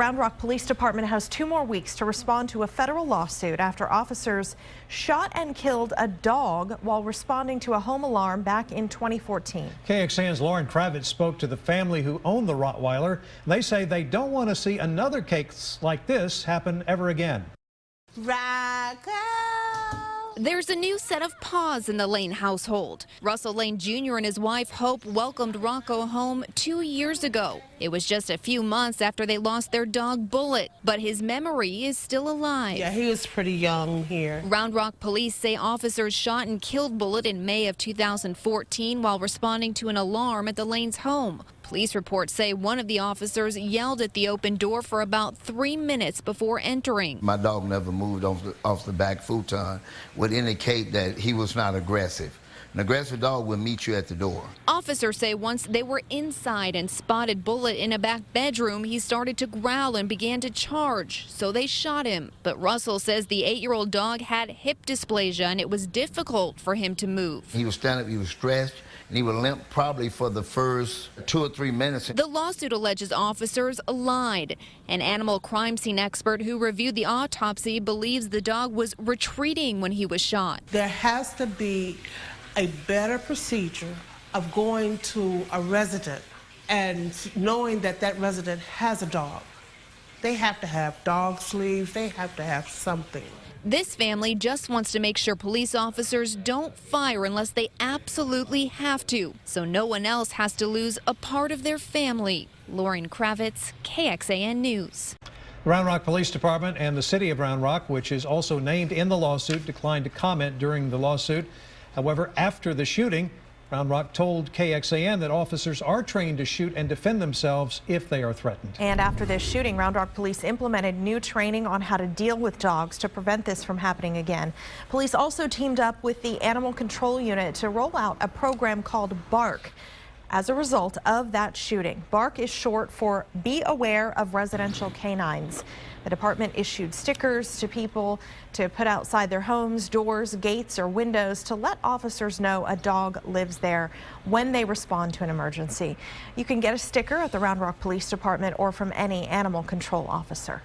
Round Rock Police Department has 2 more weeks to respond to a federal lawsuit after officers shot and killed a dog while responding to a home alarm back in 2014. KXAN's Lauren Kravitz spoke to the family who owned the Rottweiler. They say they don't want to see another case like this happen ever again. Rocco! There's a new set of paws in the Lane household. Russell Lane Jr. and his wife Hope welcomed Rocco home 2 years ago. It was just a few months after they lost their dog Bullet, but his memory is still alive. Yeah, he was pretty young here. Round Rock police say officers shot and killed Bullet in May of 2014 while responding to an alarm at the Lanes' home. Police reports say one of the officers yelled at the open door for about 3 minutes before entering. My dog never moved off the back futon, would indicate that he was not aggressive. An aggressive dog will meet you at the door. Officers say once they were inside and spotted Bullet in a back bedroom, he started to growl and began to charge, so they shot him. But Russell says the 8-year-old dog had hip dysplasia and it was difficult for him to move. He was standing up, he was stretched, and he would limp probably for the first 2 or 3 minutes. The lawsuit alleges officers lied. An animal crime scene expert who reviewed the autopsy believes the dog was retreating when he was shot. There has to be a better procedure of going to a resident and knowing that that resident has a dog. They have to have dog sleeves, they have to have something. This family just wants to make sure police officers don't fire unless they absolutely have to, so no one else has to lose a part of their family. Lauren Kravitz, KXAN News. Round Rock Police Department and the city of Round Rock, which is also named in the lawsuit, declined to comment during the lawsuit. However, after the shooting, Round Rock told KXAN that officers are trained to shoot and defend themselves if they are threatened. And after this shooting, Round Rock police implemented new training on how to deal with dogs to prevent this from happening again. Police also teamed up with the Animal Control Unit to roll out a program called BARK. As a result of that shooting, BARK is short for Be Aware of Residential Canines. The department issued stickers to people to put outside their homes, doors, gates, or windows to let officers know a dog lives there when they respond to an emergency. You can get a sticker at the Round Rock Police Department or from any animal control officer.